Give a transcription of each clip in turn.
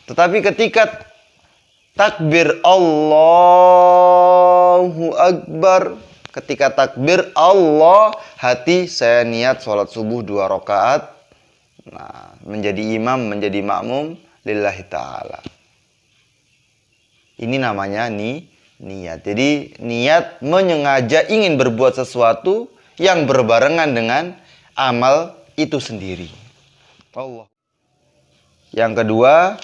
Tetapi ketika takbir Allahu Akbar, ketika takbir Allah, hati saya niat sholat subuh 2 rakaat. Nah, menjadi imam, menjadi makmum lillahi ta'ala. Ini namanya niat. Jadi niat menyengaja ingin berbuat sesuatu yang berbarengan dengan amal itu sendiri. Allah. Yang kedua,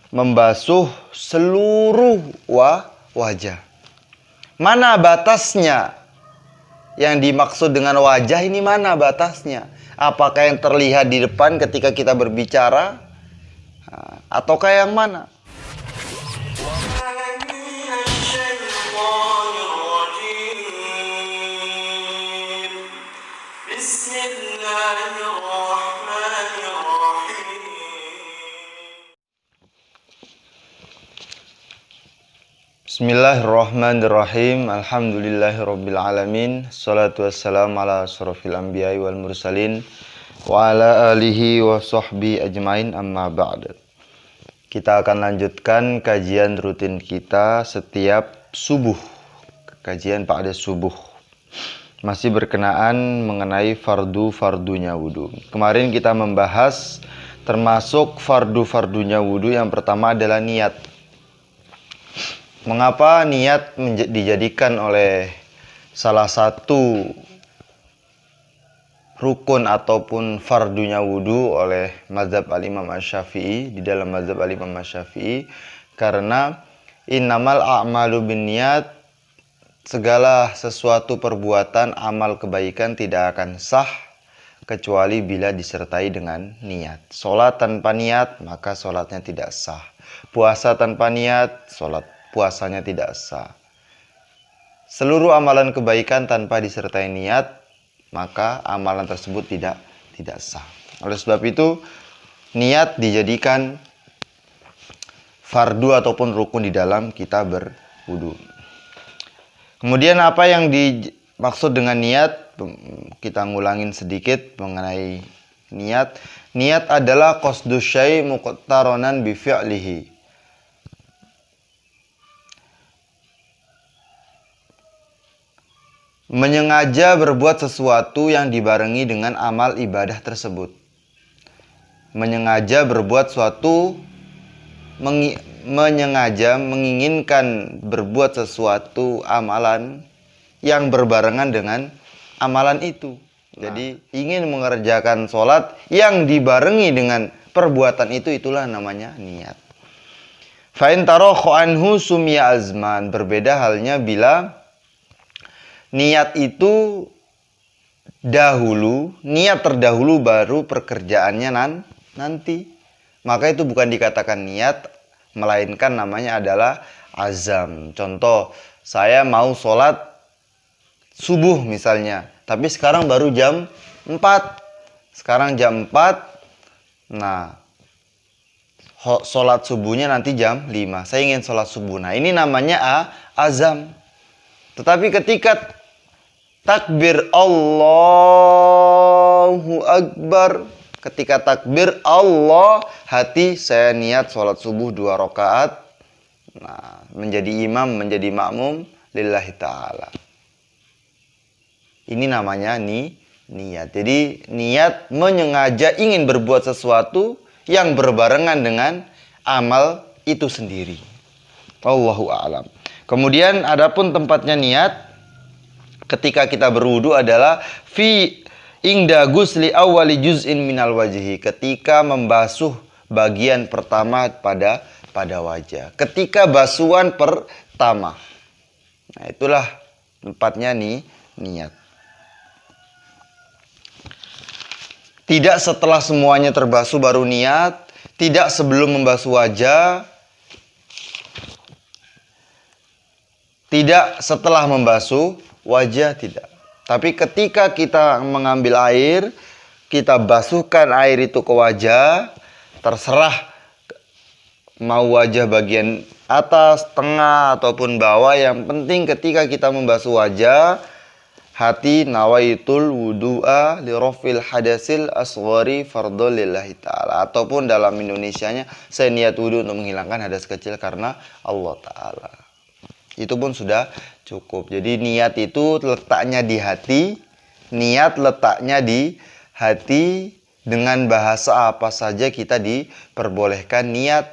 membasuh seluruh wajah. Mana batasnya? Yang dimaksud dengan wajah ini mana batasnya? Apakah yang terlihat di depan ketika kita berbicara? Ataukah yang mana? Bismillahirrahmanirrahim. Alhamdulillahirrabbilalamin. Salatu wassalamu ala asyrafil anbiya'i wal mursalin wa ala alihi wa sahbihi ajmain, amma ba'd. Kita akan lanjutkan kajian rutin kita setiap subuh. Kajian pada subuh. Masih berkenaan mengenai fardu-fardunya wudu. Kemarin kita membahas termasuk fardu-fardunya wudu. Yang pertama adalah niat. Mengapa niat dijadikan oleh salah satu rukun ataupun fardunya wudu oleh mazhab al-Imam Asy-Syafi'i? Di dalam mazhab al-Imam Asy-Syafi'i, karena innamal a'malu binniyat, segala sesuatu perbuatan amal kebaikan tidak akan sah kecuali bila disertai dengan niat. Salat tanpa niat, maka salatnya tidak sah. Puasa tanpa niat, puasanya tidak sah. Seluruh amalan kebaikan tanpa disertai niat, maka amalan tersebut tidak sah. Oleh sebab itu, niat dijadikan fardu ataupun rukun di dalam kita berwudu. Kemudian apa yang dimaksud dengan niat? Kita ngulangin sedikit mengenai niat. Niat adalah qasdu syai' muqtaronan bi fi'lihi. Menyengaja berbuat sesuatu yang dibarengi dengan amal ibadah tersebut. Menyengaja berbuat sesuatu, menyengaja menginginkan berbuat sesuatu amalan yang berbarengan dengan amalan itu. Jadi ingin mengerjakan sholat yang dibarengi dengan perbuatan itu, itulah namanya niat. Fa'in tarokho anhu sumya azman. Berbeda halnya bila niat itu niat terdahulu baru pekerjaannya nanti. Maka itu bukan dikatakan niat, melainkan namanya adalah azam. Contoh, saya mau sholat subuh misalnya, tapi sekarang baru jam 4. Sekarang jam 4, nah sholat subuhnya nanti jam 5. Saya ingin sholat subuh. Nah ini namanya azam. Tetapi ketika takbir Allahu Akbar, ketika takbir Allah, hati saya niat sholat subuh 2 rakaat. Nah, menjadi imam, menjadi makmum lillahi ta'ala. Ini namanya niat. Jadi niat menyengaja ingin berbuat sesuatu yang berbarengan dengan amal itu sendiri. Wallahu a'lam. Kemudian adapun tempatnya niat ketika kita berwudu adalah fi ingda gusli awwali juz'in minal wajhi, ketika membasuh bagian pertama pada wajah. Ketika basuhan pertama. Nah, itulah tempatnya niat. Tidak setelah semuanya terbasuh baru niat, tidak sebelum membasuh wajah, tidak setelah membasuh wajah, tidak. Tapi ketika kita mengambil air, kita basuhkan air itu ke wajah, terserah mau wajah bagian atas, tengah, ataupun bawah. Yang penting ketika kita membasuh wajah, hati nawaitul wudu'a li rafil hadasil asghari fardhu lillahi ta'ala, ataupun dalam Indonesianya saya niat wudu untuk menghilangkan hadas kecil karena Allah Ta'ala. Itu pun sudah cukup. Jadi niat itu letaknya di hati, niat letaknya di hati, dengan bahasa apa saja kita diperbolehkan niat.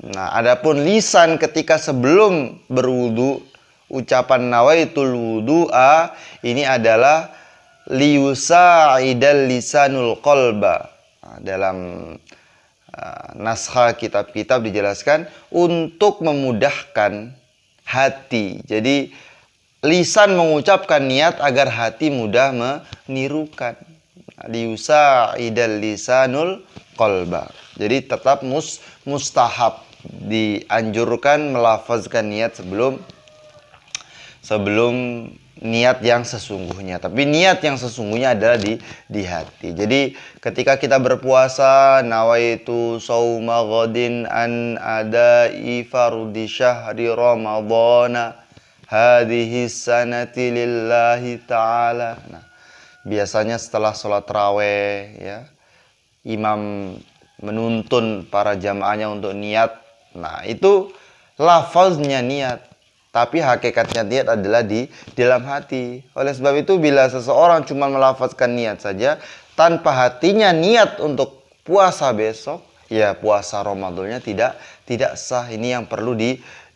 Nah, adapun lisan ketika sebelum berwudu, ucapan nawaitul wudu'a ini adalah liyusa'idal lisanul qalba. Nah, dalam naskah kitab-kitab dijelaskan untuk memudahkan hati. Jadi lisan mengucapkan niat agar hati mudah menirukan. Liyusa'idal lisanul qalba. Jadi tetap mustahab, dianjurkan melafazkan niat sebelum niat yang sesungguhnya. Tapi niat yang sesungguhnya adalah di hati. Jadi ketika kita berpuasa, nawaitu shauma ghadin an adai fardhi syahri ramadhana hadhihi sanati lillahi ta'ala. Nah, biasanya setelah sholat raweh ya, imam menuntun para jamaahnya untuk niat. Nah, itu lafaznya niat, tapi hakikatnya niat adalah di dalam hati. Oleh sebab itu bila seseorang cuma melafazkan niat saja tanpa hatinya niat untuk puasa besok, ya puasa Ramadannya tidak sah. Ini yang perlu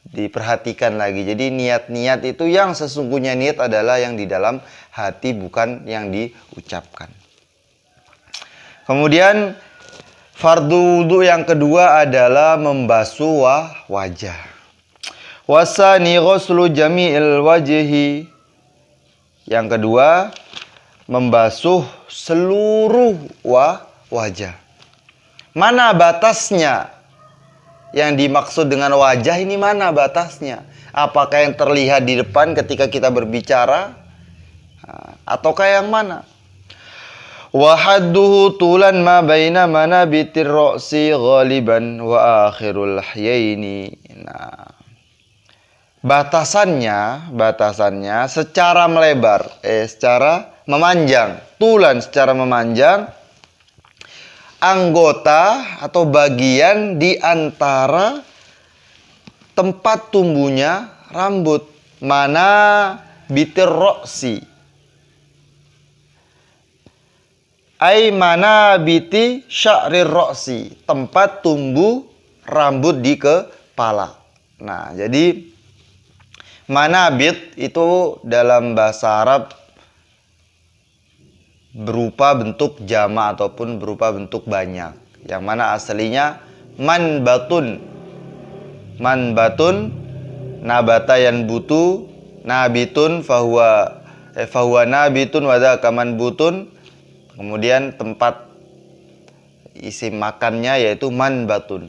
diperhatikan lagi. Jadi niat-niat itu yang sesungguhnya niat adalah yang di dalam hati, bukan yang diucapkan. Kemudian fardu wudu yang kedua adalah membasuh wajah. Wasani ghuslu jami'il wajhi. Yang kedua, membasuh seluruh wajah. Mana batasnya? Yang dimaksud dengan wajah ini mana batasnya? Apakah yang terlihat di depan ketika kita berbicara? Ataukah yang mana? Wa hadduhu tulan ma baina manabitir ra'si ghaliban wa akhirul lahyaini. Nah, batasannya secara melebar, secara memanjang, tulan secara memanjang, anggota atau bagian di antara tempat tumbuhnya rambut, mana bitir ra'si, ai mana biti sya'rir ra'si, tempat tumbuh rambut di kepala. Nah, jadi manabit itu dalam bahasa Arab berupa bentuk jama ataupun berupa bentuk banyak, yang mana aslinya manbatun, nabata yanbutu, nabitun fahuwa nabitun wa dzaka manbutun. Kemudian tempat isim makannya yaitu manbatun,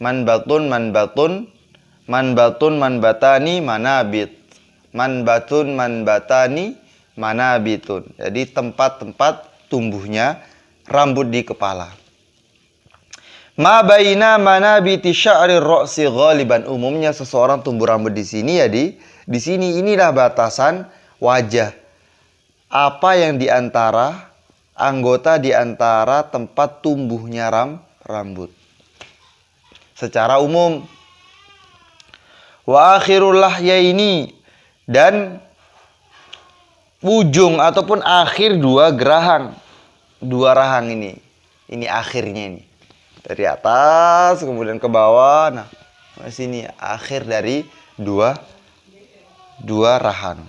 manbatani manabit, manbatani manabitun. Jadi tempat-tempat tumbuhnya rambut di kepala. Ma baina manabiti sya'rir ra'si ghaliban. Umumnya seseorang tumbuh rambut di sini ya di sini, inilah batasan wajah. Apa yang di antara anggota di antara tempat tumbuhnya rambut secara umum. Wa akhirul lahyaini, dan ujung ataupun akhir dua rahang ini akhirnya ini dari atas kemudian ke bawah. Nah, sini akhir dari dua rahang.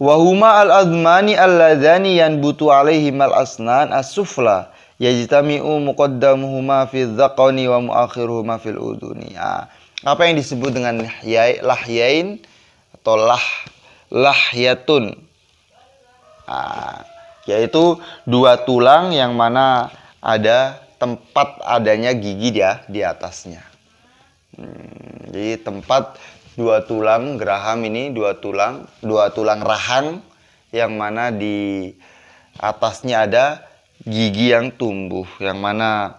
Wahuma al-azmani alladzani yanbutu alaihim al-asnan as-sufla yajtami'u muqaddamuhuma fi dzaqani wa muakhiruhuma fil uduni. Apa yang disebut dengan lahyain atau lahyatun, yaitu dua tulang yang mana ada tempat adanya gigi di atasnya. Jadi tempat dua tulang geraham ini, dua tulang rahang yang mana di atasnya ada gigi yang tumbuh, yang mana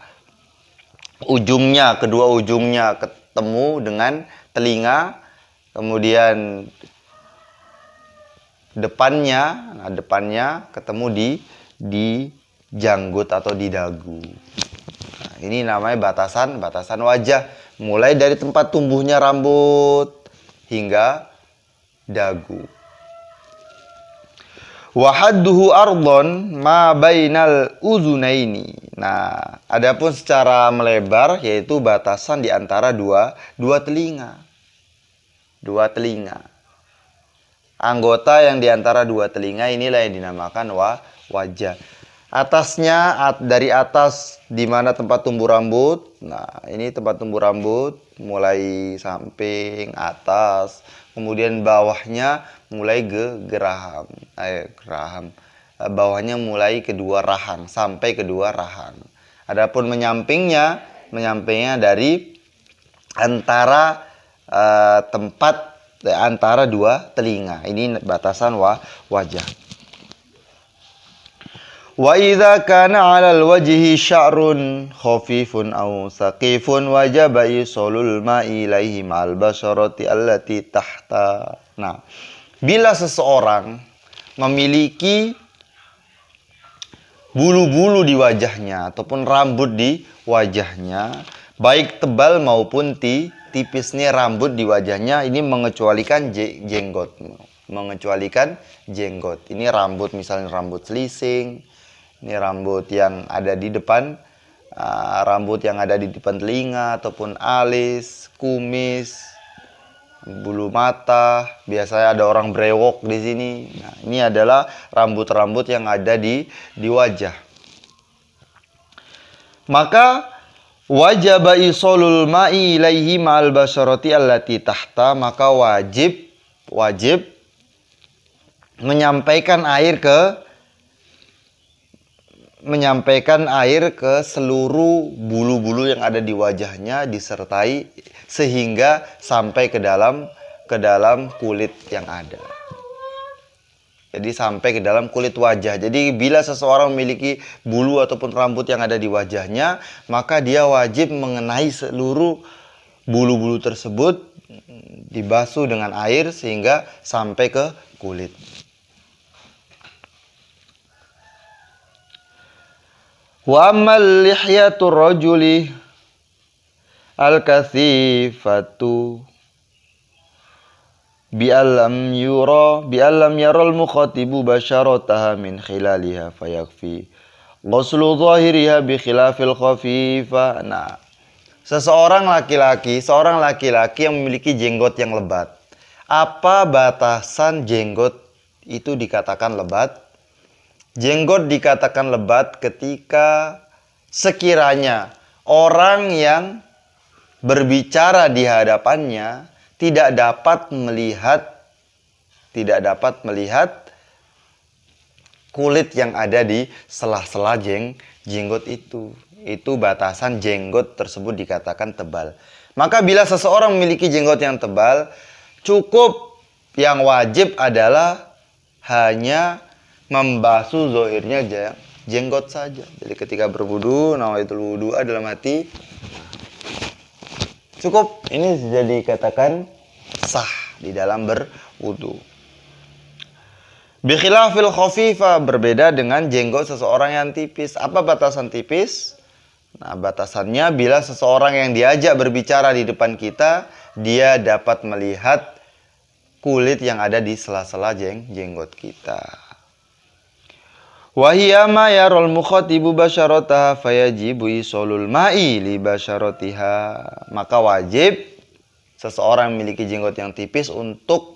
kedua ujungnya ketemu dengan telinga, kemudian depannya, depannya ketemu di janggut atau di dagu. Nah, ini namanya batasan wajah, mulai dari tempat tumbuhnya rambut hingga dagu. Wa hadduhu ardon ma bainal uzunaini. Nah, adapun secara melebar yaitu batasan di antara dua telinga. Dua telinga. Anggota yang di antara dua telinga inilah yang dinamakan wajah. Atasnya dari atas di mana tempat tumbuh rambut. Nah, ini tempat tumbuh rambut mulai samping atas, kemudian bawahnya mulai geraham. Bawahnya mulai kedua rahang sampai kedua rahang. Adapun menyampingnya dari antara antara dua telinga. Ini batasan wajah. Wa idza kana 'alal wajhi sya'run khafifun aw saqifun wajaba isolul ma'i ilaihi ma'al basharati allati tahta. Nah, bila seseorang memiliki bulu-bulu di wajahnya ataupun rambut di wajahnya, baik tebal maupun tipisnya rambut di wajahnya, ini mengecualikan jenggot. Mengecualikan jenggot. Ini rambut, misalnya rambut selising. Ini rambut yang ada di depan, rambut yang ada di depan telinga ataupun alis, kumis, bulu mata. Biasanya ada orang brewok di sini. Nah, ini adalah rambut-rambut yang ada di wajah. Maka wajib isolul ma'i ilaihi ma'al basyarati allati tahta, maka wajib menyampaikan air ke seluruh bulu-bulu yang ada di wajahnya, disertai sehingga sampai ke dalam kulit yang ada. Jadi sampai ke dalam kulit wajah. Jadi bila seseorang memiliki bulu ataupun rambut yang ada di wajahnya, maka dia wajib mengenai seluruh bulu-bulu tersebut, dibasuh dengan air sehingga sampai ke kulit. Wa ammal lihyatur rajuli al-kathifatu bi'allam yaral mukhatibu basyarataha min khilaliha fayakfi ghuslu zahiriha bi khilafil khafifa. Nah, seorang laki-laki yang memiliki jenggot yang lebat. Apa batasan jenggot itu dikatakan lebat? Jenggot dikatakan lebat ketika sekiranya orang yang berbicara di hadapannya tidak dapat melihat kulit yang ada di sela-sela jenggot itu. Itu batasan jenggot tersebut dikatakan tebal. Maka bila seseorang memiliki jenggot yang tebal, cukup yang wajib adalah hanya membasuh zahirnya jenggot saja. Jadi ketika berwudu, nawaitul wudu dalam hati, cukup. Ini sudah dikatakan sah di dalam berwudu. Bi khilafil khafifa, berbeda dengan jenggot seseorang yang tipis. Apa batasan tipis? Nah, batasannya bila seseorang yang diajak berbicara di depan kita, dia dapat melihat kulit yang ada di sela-sela jenggot kita. Wahiyya ma yarul mukhatibu basyarataha fayajibu isolul ma'i li basyaratiha. Maka wajib seseorang memiliki jenggot yang tipis untuk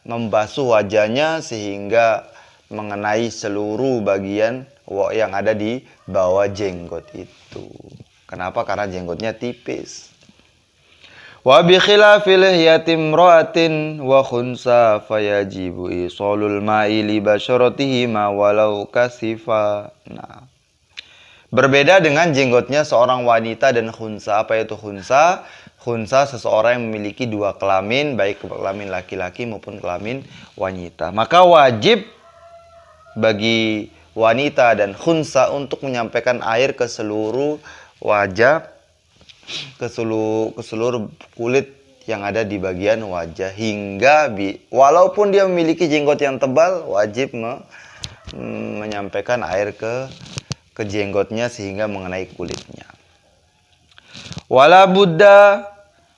membasuh wajahnya sehingga mengenai seluruh bagian yang ada di bawah jenggot itu. Kenapa? Karena jenggotnya tipis. Wa bi khilafil yatim ra'atin wa khunsa fayajibu isolul ma'i li basyaratihi ma walau kasifa. Nah, berbeda dengan jenggotnya seorang wanita dan khunsa. Apa itu khunsa? Khunsa seseorang yang memiliki dua kelamin, baik kelamin laki-laki maupun kelamin wanita. Maka wajib bagi wanita dan khunsa untuk menyampaikan air ke seluruh wajah, ke seluruh kulit yang ada di bagian wajah hingga walaupun dia memiliki jenggot yang tebal wajib menyampaikan air ke jenggotnya sehingga mengenai kulitnya. Wala budda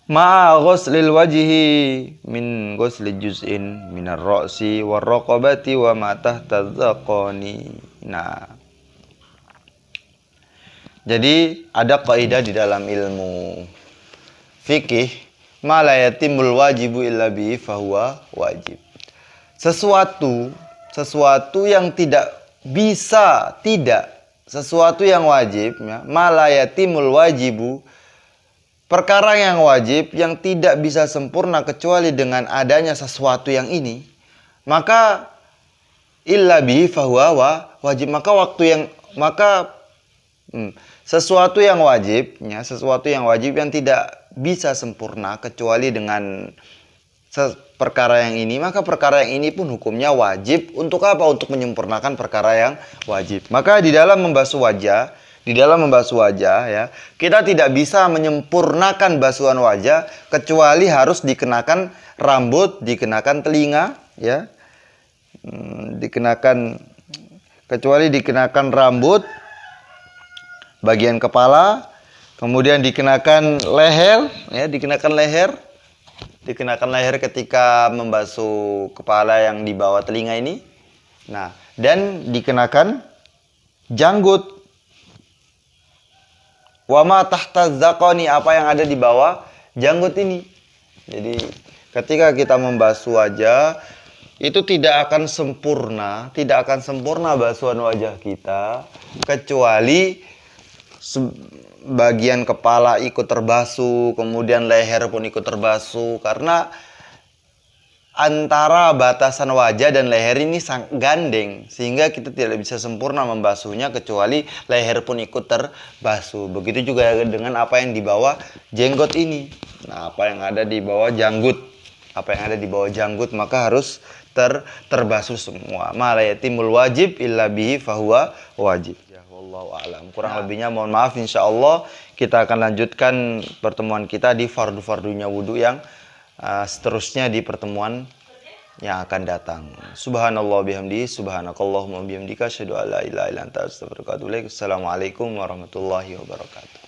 ma'a ghuslil wajhi min ghusli juz'in minar ra'si war raqabati wa ma tahta dzaqani. Nah, jadi ada kaidah di dalam ilmu fikih, ma la yatimul wajibu illa bihi fahuwa wajib. Sesuatu yang tidak bisa, sesuatu yang wajib, ya, ma la yatimul wajibu, perkara yang wajib yang tidak bisa sempurna kecuali dengan adanya sesuatu yang ini, maka illa bihi fahuwa wajib, sesuatu yang wajib, ya, sesuatu yang wajib yang tidak bisa sempurna kecuali dengan perkara yang ini, maka perkara yang ini pun hukumnya wajib. Untuk apa? Untuk menyempurnakan perkara yang wajib. Maka di dalam membasuh wajah, ya, kita tidak bisa menyempurnakan basuhan wajah kecuali harus dikenakan rambut, dikenakan telinga, ya, kecuali dikenakan rambut, bagian kepala, kemudian dikenakan leher, ya, dikenakan leher ketika membasuh kepala yang di bawah telinga ini. Nah, dan dikenakan janggut. Wa ma tahta dzaqani, apa yang ada di bawah janggut ini. Jadi ketika kita membasuh wajah itu tidak akan sempurna basuhan wajah kita kecuali bagian kepala ikut terbasuh, kemudian leher pun ikut terbasuh, karena antara batasan wajah dan leher ini sangat gandeng sehingga kita tidak bisa sempurna membasuhnya kecuali leher pun ikut terbasuh. Begitu juga dengan apa yang di bawah jenggot ini. Nah, apa yang ada di bawah janggut, maka harus terbasuh semua. Ma la yatimul wajib illa bihi fahuwa wajib. Ya, wallahu a'lam. Kurang lebihnya mohon maaf. Insyaallah kita akan lanjutkan pertemuan kita di fardu-fardunya wudu yang seterusnya di pertemuan yang akan datang. Subhanallah bihamdi, subhanakallahumma bihamdika, asyhadu an la ilaha illa anta, astaghfiruka wa atubu ilaik. Assalamualaikum warahmatullahi wabarakatuh.